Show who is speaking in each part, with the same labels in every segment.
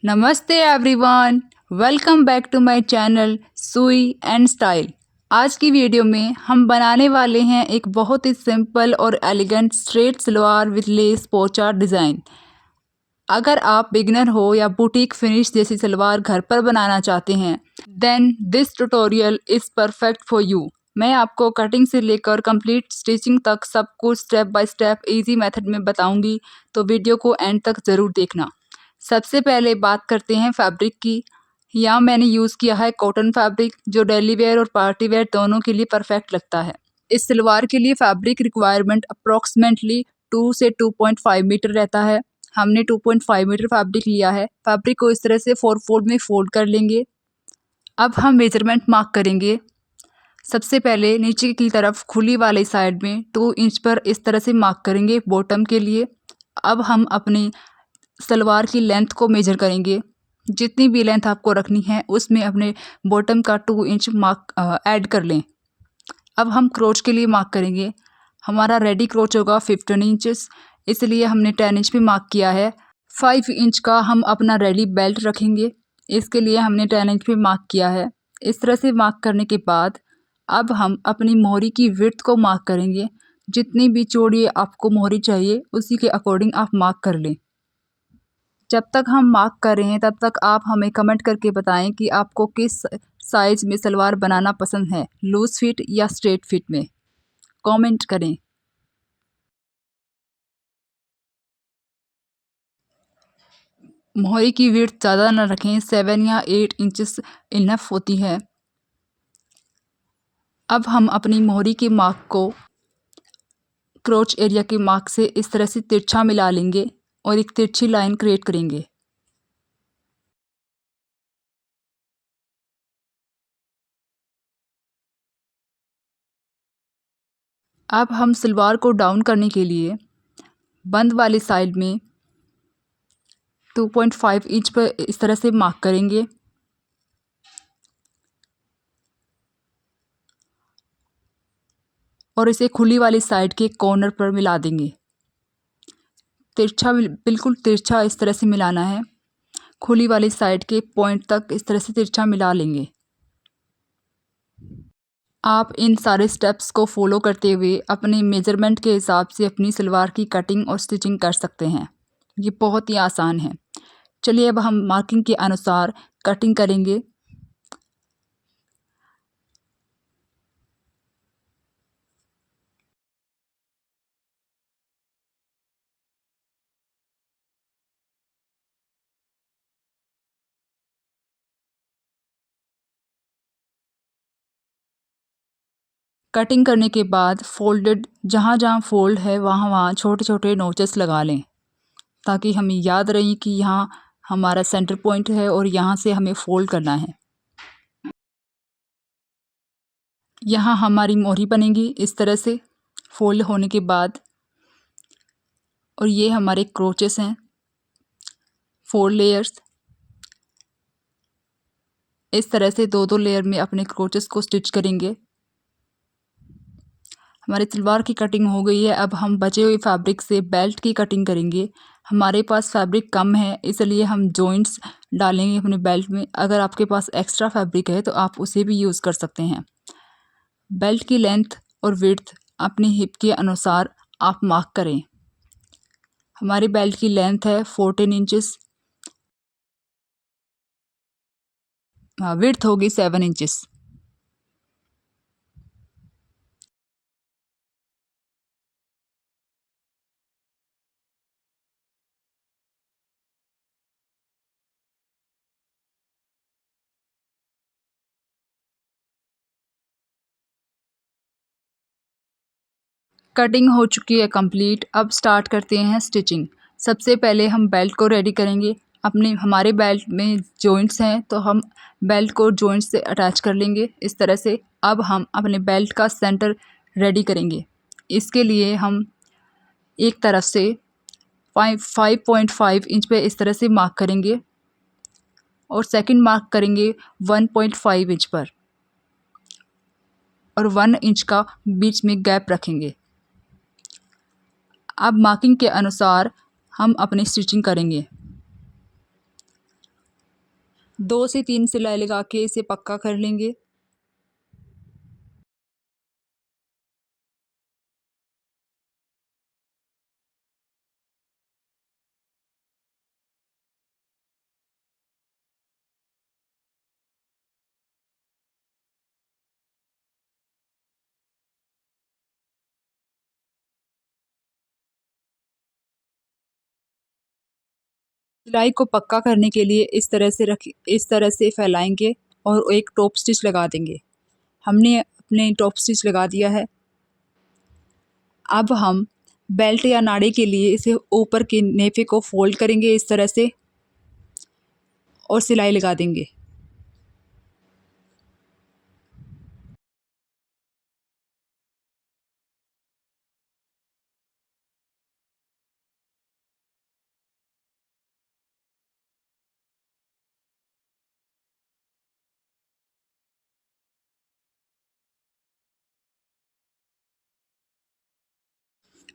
Speaker 1: नमस्ते everyone, welcome back to my channel Sui and style. आज की वीडियो में हम बनाने वाले हैं एक बहुत ही सिंपल और elegant straight salwar with less पोचा डिज़ाइन। अगर आप बिगिनर हो या बुटीक फिनिश जैसी सलवार घर पर बनाना चाहते हैं then this tutorial is perfect for you. मैं आपको कटिंग से लेकर कंप्लीट स्टिचिंग तक सब कुछ step by step easy method में बताऊंगी, तो वीडियो को एंड तक ज़रूर देखना। सबसे पहले बात करते हैं फैब्रिक की। यहाँ मैंने यूज़ किया है कॉटन फैब्रिक, जो डेली वेयर और पार्टी वेयर दोनों के लिए परफेक्ट लगता है। इस सलवार के लिए फैब्रिक रिक्वायरमेंट अप्रॉक्सीमेटली 2 से 2.5 मीटर रहता है। हमने 2.5 मीटर फैब्रिक लिया है। फैब्रिक को इस तरह से 4 फोल्ड में फोल्ड कर लेंगे। अब हम मेजरमेंट मार्क करेंगे। सबसे पहले नीचे की तरफ खुली वाली साइड में 2 इंच पर इस तरह से मार्क करेंगे बॉटम के लिए। अब हम अपनी सलवार की लेंथ को मेजर करेंगे। जितनी भी लेंथ आपको रखनी है उसमें अपने बॉटम का 2 इंच मार्क ऐड कर लें। अब हम क्रोच के लिए मार्क करेंगे। हमारा रेडी क्रोच होगा 15 इंचेस, इसलिए हमने 10 इंच पे मार्क किया है। 5 इंच का हम अपना रेडी बेल्ट रखेंगे, इसके लिए हमने 10 इंच पे मार्क किया है। इस तरह से मार्क करने के बाद अब हम अपनी मोहरी की विड्थ को मार्क करेंगे। जितनी भी चौड़ी आपको मोहरी चाहिए उसी के अकॉर्डिंग आप मार्क कर लें। जब तक हम मार्क कर रहे हैं तब तक आप हमें कमेंट करके बताएं कि आपको किस साइज़ में सलवार बनाना पसंद है, लूज़ फिट या स्ट्रेट फिट में। कमेंट करें। मोहरी की विड्थ ज़्यादा ना रखें, 7 या 8 इंचेस इनफ होती है। अब हम अपनी मोहरी के मार्क को क्रोच एरिया के मार्क से इस तरह से तिरछा मिला लेंगे और एक तिरछी लाइन क्रिएट करेंगे। अब हम सलवार को डाउन करने के लिए बंद वाली साइड में 2.5 इंच पर इस तरह से मार्क करेंगे और इसे खुली वाली साइड के कॉर्नर पर मिला देंगे। तिरछा बिल्कुल तिरछा इस तरह से मिलाना है। खुली वाली साइड के पॉइंट तक इस तरह से तिरछा मिला लेंगे। आप इन सारे स्टेप्स को फॉलो करते हुए अपने मेजरमेंट के हिसाब से अपनी सलवार की कटिंग और स्टिचिंग कर सकते हैं। ये बहुत ही आसान है। चलिए अब हम मार्किंग के अनुसार कटिंग करेंगे। कटिंग करने के बाद फोल्डेड जहाँ जहाँ फोल्ड है वहाँ वहाँ छोटे छोटे नोचेस लगा लें, ताकि हमें याद रहे कि यहाँ हमारा सेंटर पॉइंट है और यहाँ से हमें फोल्ड करना है। यहाँ हमारी मोहरी बनेगी इस तरह से फोल्ड होने के बाद, और ये हमारे क्रोचेस हैं 4 लेयर्स। इस तरह से 2-2 लेयर में अपने क्रोचेस को स्टिच करेंगे। हमारी सलवार की कटिंग हो गई है। अब हम बचे हुए फैब्रिक से बेल्ट की कटिंग करेंगे। हमारे पास फैब्रिक कम है इसलिए हम जॉइंट्स डालेंगे अपने बेल्ट में। अगर आपके पास एक्स्ट्रा फैब्रिक है तो आप उसे भी यूज़ कर सकते हैं। बेल्ट की लेंथ और विड्थ अपनी हिप के अनुसार आप मार्क करें। हमारी बेल्ट की लेंथ है 14 इंचेस, विड्थ होगी 7 इंचेस। कटिंग हो चुकी है कंप्लीट। अब स्टार्ट करते हैं स्टिचिंग। सबसे पहले हम बेल्ट को रेडी करेंगे। हमारे बेल्ट में जॉइंट्स हैं तो हम बेल्ट को जॉइंट से अटैच कर लेंगे इस तरह से। अब हम अपने बेल्ट का सेंटर रेडी करेंगे। इसके लिए हम एक तरफ से 5.5 इंच पे इस तरह से मार्क करेंगे और सेकंड मार्क करेंगे 1.5 इंच पर, और 1 इंच का बीच में गैप रखेंगे। अब मार्किंग के अनुसार हम अपनी स्टिचिंग करेंगे। 2 से 3 सिलाई लगा के इसे पक्का कर लेंगे। सिलाई को पक्का करने के लिए इस तरह से फैलाएंगे और एक टॉप स्टिच लगा देंगे। हमने अपने टॉप स्टिच लगा दिया है। अब हम बेल्ट या नाड़े के लिए इसे ऊपर के नेफे को फोल्ड करेंगे इस तरह से और सिलाई लगा देंगे।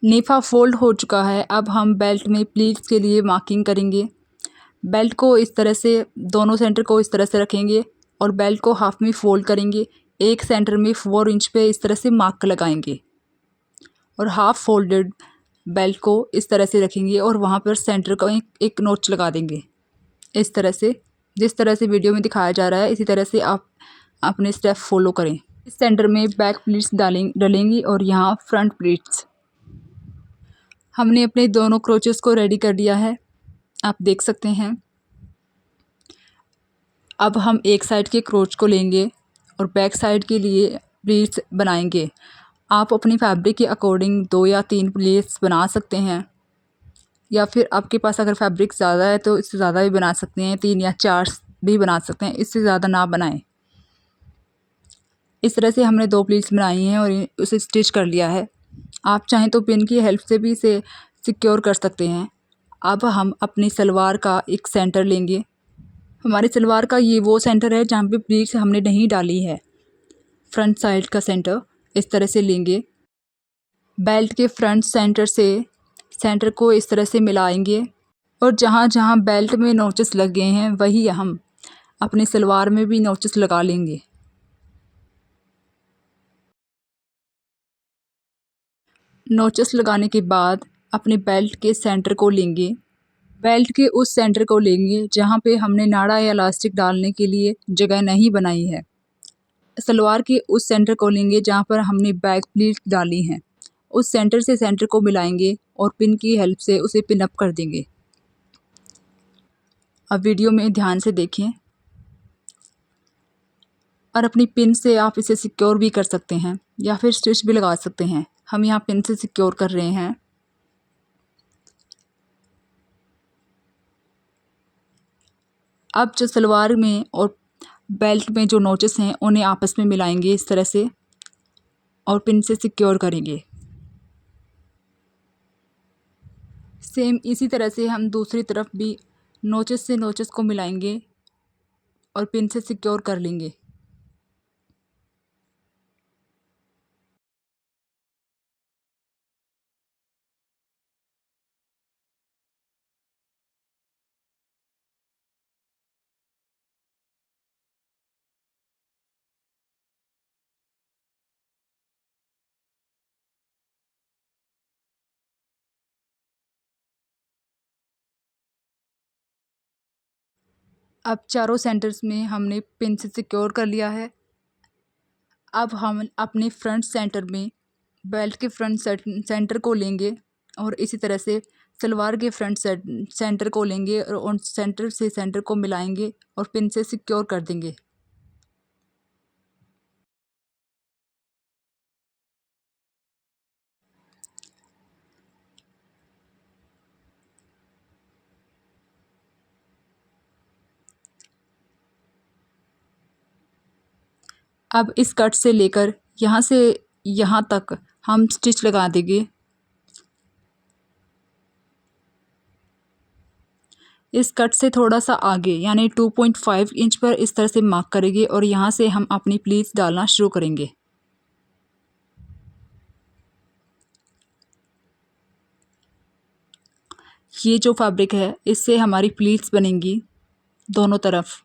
Speaker 1: नेफा फोल्ड हो चुका है। अब हम बेल्ट में प्लीट्स के लिए मार्किंग करेंगे। बेल्ट को इस तरह से दोनों सेंटर को इस तरह से रखेंगे और बेल्ट को हाफ में फोल्ड करेंगे। एक सेंटर में 4 इंच पे इस तरह से मार्क लगाएंगे और हाफ फोल्डेड बेल्ट को इस तरह से रखेंगे और वहाँ पर सेंटर को एक नोच लगा देंगे इस तरह से। जिस तरह से वीडियो में दिखाया जा रहा है इसी तरह से आप अपने स्टेप फॉलो करें। इस सेंटर में बैक प्लीट्स डलेंगी और यहाँ फ्रंट प्लीट्स। हमने अपने दोनों क्रोचेस को रेडी कर लिया है, आप देख सकते हैं। अब हम एक साइड के क्रोच को लेंगे और बैक साइड के लिए प्लीट्स बनाएंगे। आप अपनी फैब्रिक के अकॉर्डिंग 2 या 3 प्लीट्स बना सकते हैं, या फिर आपके पास अगर फैब्रिक ज़्यादा है तो इससे ज़्यादा भी बना सकते हैं। 3 या 4 भी बना सकते हैं, इससे ज़्यादा ना बनाएं। इस तरह से हमने 2 प्लीट्स बनाई हैं और उसे स्टिच कर लिया है। आप चाहें तो पिन की हेल्प से भी इसे सिक्योर कर सकते हैं। अब हम अपनी सलवार का एक सेंटर लेंगे। हमारी सलवार का ये वो सेंटर है जहाँ पे प्लीट्स हमने नहीं डाली है। फ्रंट साइड का सेंटर इस तरह से लेंगे। बेल्ट के फ्रंट सेंटर से सेंटर को इस तरह से मिलाएंगे और जहाँ जहाँ बेल्ट में नोचेस लग गए हैं वही हम अपनी सलवार में भी नोचेस लगा लेंगे। नोचेस लगाने के बाद अपने बेल्ट के सेंटर को लेंगे। बेल्ट के उस सेंटर को लेंगे जहाँ पे हमने नाड़ा या इलास्टिक डालने के लिए जगह नहीं बनाई है। सलवार के उस सेंटर को लेंगे जहाँ पर हमने बैक प्लीट डाली हैं। उस सेंटर से सेंटर को मिलाएंगे और पिन की हेल्प से उसे पिन अप कर देंगे। अब वीडियो में ध्यान से देखें और अपनी पिन से आप इसे सिक्योर भी कर सकते हैं या फिर स्टिच भी लगा सकते हैं। हम यहाँ पिन से सिक्योर कर रहे हैं। अब जो सलवार में और बेल्ट में जो नोचेस हैं उन्हें आपस में मिलाएंगे इस तरह से और पिन से सिक्योर करेंगे। सेम इसी तरह से हम दूसरी तरफ भी नोचेस से नोचेस को मिलाएंगे और पिन से सिक्योर कर लेंगे। अब चारों सेंटर्स में हमने पिन से सिक्योर कर लिया है। अब हम अपने फ्रंट सेंटर में बेल्ट के फ्रंट सेंटर को लेंगे और इसी तरह से सलवार के फ्रंट सेंटर को लेंगे और उन सेंटर से सेंटर को मिलाएंगे और पिन से सिक्योर कर देंगे। अब इस कट से लेकर यहाँ से यहाँ तक हम स्टिच लगा देंगे। इस कट से थोड़ा सा आगे यानी 2.5 इंच पर इस तरह से मार्क करेंगे और यहाँ से हम अपनी प्लीट्स डालना शुरू करेंगे। ये जो फैब्रिक है इससे हमारी प्लीट्स बनेंगी दोनों तरफ।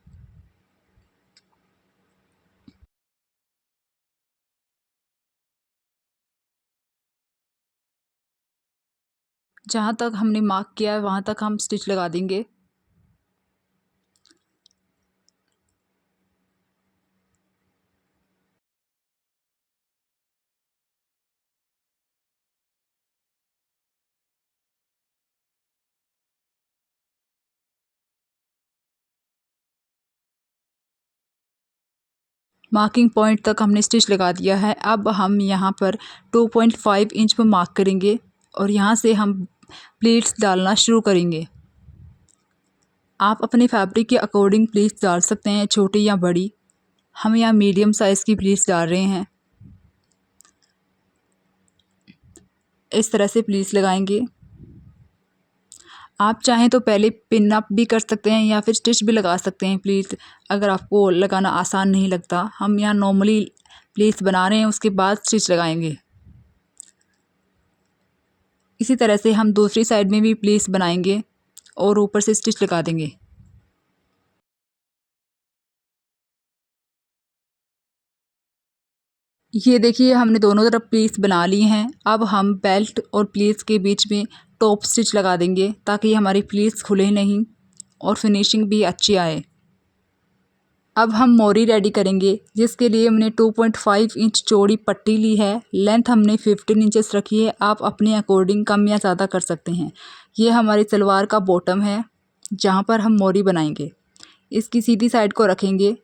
Speaker 1: जहाँ तक हमने मार्क किया है वहाँ तक हम स्टिच लगा देंगे। मार्किंग पॉइंट तक हमने स्टिच लगा दिया है। अब हम यहाँ पर 2.5 इंच पर मार्क करेंगे और यहाँ से हम प्लीट्स डालना शुरू करेंगे। आप अपने फैब्रिक के अकॉर्डिंग प्लीट्स डाल सकते हैं, छोटी या बड़ी। हम यहाँ मीडियम साइज़ की प्लीट्स डाल रहे हैं। इस तरह से प्लीट्स लगाएंगे। आप चाहें तो पहले पिन अप भी कर सकते हैं या फिर स्टिच भी लगा सकते हैं प्लीट्स, अगर आपको लगाना आसान नहीं लगता। हम यहाँ नॉर्मली प्लीट्स बना रहे हैं, उसके बाद स्टिच लगाएंगे। इसी तरह से हम दूसरी साइड में भी प्लीट्स बनाएंगे और ऊपर से स्टिच लगा देंगे। ये देखिए हमने दोनों तरफ प्लीट्स बना ली हैं। अब हम बेल्ट और प्लीट्स के बीच में टॉप स्टिच लगा देंगे ताकि हमारी प्लीट्स खुले नहीं और फिनिशिंग भी अच्छी आए। अब हम मोरी रेडी करेंगे, जिसके लिए हमने 2.5 इंच चौड़ी पट्टी ली है। लेंथ हमने 15 इंचेस रखी है। आप अपने अकॉर्डिंग कम या ज़्यादा कर सकते हैं। ये हमारी सलवार का बॉटम है जहाँ पर हम मोरी बनाएंगे। इसकी सीधी साइड को रखेंगे।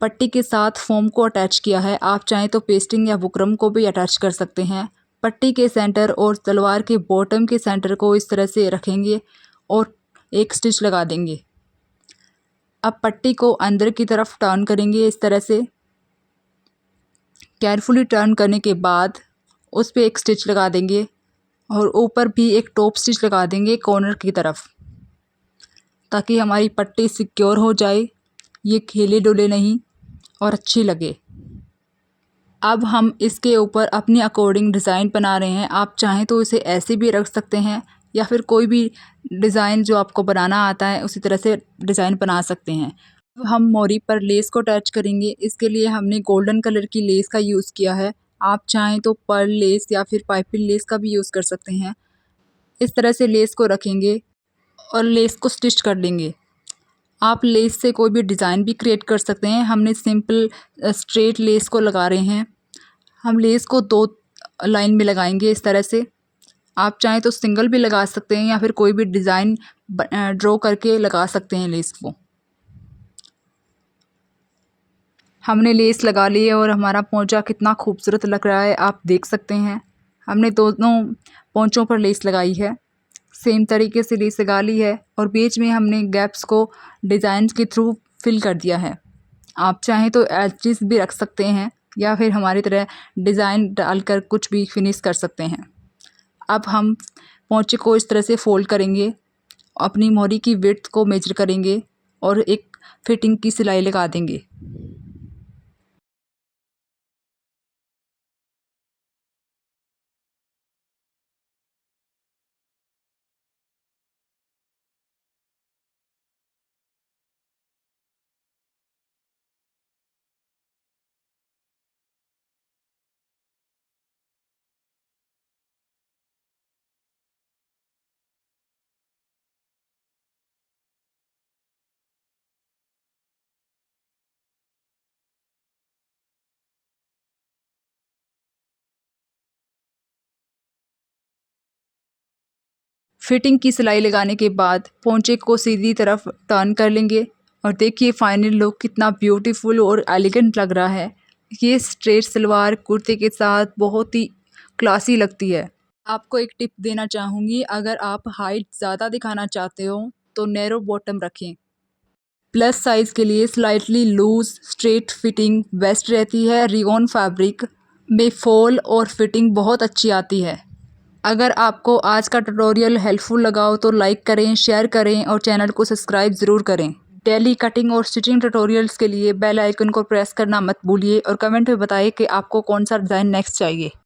Speaker 1: पट्टी के साथ फोम को अटैच किया है। आप चाहें तो पेस्टिंग या बुकरम को भी अटैच कर सकते हैं। पट्टी के सेंटर और सलवार के बॉटम के सेंटर को इस तरह से रखेंगे और एक स्टिच लगा देंगे। अब पट्टी को अंदर की तरफ टर्न करेंगे इस तरह से। केयरफुली टर्न करने के बाद उस पर एक स्टिच लगा देंगे और ऊपर भी एक टॉप स्टिच लगा देंगे कॉर्नर की तरफ, ताकि हमारी पट्टी सिक्योर हो जाए, ये खेले डोले नहीं और अच्छी लगे। अब हम इसके ऊपर अपने अकॉर्डिंग डिज़ाइन बना रहे हैं। आप चाहें तो इसे ऐसे भी रख सकते हैं या फिर कोई भी डिज़ाइन जो आपको बनाना आता है उसी तरह से डिज़ाइन बना सकते हैं। अब हम मोरी पर लेस को अटैच करेंगे। इसके लिए हमने गोल्डन कलर की लेस का यूज़ किया है। आप चाहें तो पर्ल लेस या फिर पाइपिंग लेस का भी यूज़ कर सकते हैं। इस तरह से लेस को रखेंगे और लेस को स्टिच कर लेंगे। आप लेस से कोई भी डिज़ाइन भी क्रिएट कर सकते हैं। हमने सिंपल स्ट्रेट लेस को लगा रहे हैं। हम लेस को 2 लाइन में लगाएंगे इस तरह से। आप चाहें तो सिंगल भी लगा सकते हैं या फिर कोई भी डिज़ाइन ड्रॉ करके लगा सकते हैं लेस को। हमने लेस लगा ली है और हमारा पोंचा कितना खूबसूरत लग रहा है आप देख सकते हैं। हमने दोनों पोंचों पर लेस लगाई है, सेम तरीके से लेस लगा ली है और बीच में हमने गैप्स को डिज़ाइन के थ्रू फिल कर दिया है। आप चाहें तो एजेस भी रख सकते हैं या फिर हमारी तरह डिज़ाइन डालकर कुछ भी फिनिश कर सकते हैं। अब हम पोंचे को इस तरह से फोल्ड करेंगे, अपनी मोरी की विड्थ को मेजर करेंगे और एक फिटिंग की सिलाई लगा देंगे। फिटिंग की सिलाई लगाने के बाद पोंचे को सीधी तरफ टर्न कर लेंगे और देखिए फाइनल लुक कितना ब्यूटीफुल और एलिगेंट लग रहा है। ये स्ट्रेट सलवार कुर्ते के साथ बहुत ही क्लासी लगती है। आपको एक टिप देना चाहूँगी, अगर आप हाइट ज़्यादा दिखाना चाहते हो तो नैरो बॉटम रखें। प्लस साइज़ के लिए slightly loose straight fitting best रहती है। रियोन फैब्रिक में फॉल और फिटिंग बहुत अच्छी आती है। अगर आपको आज का ट्यूटोरियल हेल्पफुल लगा हो तो लाइक करें, शेयर करें और चैनल को सब्सक्राइब ज़रूर करें। डेली कटिंग और स्टिचिंग ट्यूटोरियल्स के लिए बेल आइकन को प्रेस करना मत भूलिए और कमेंट में बताइए कि आपको कौन सा डिज़ाइन नेक्स्ट चाहिए।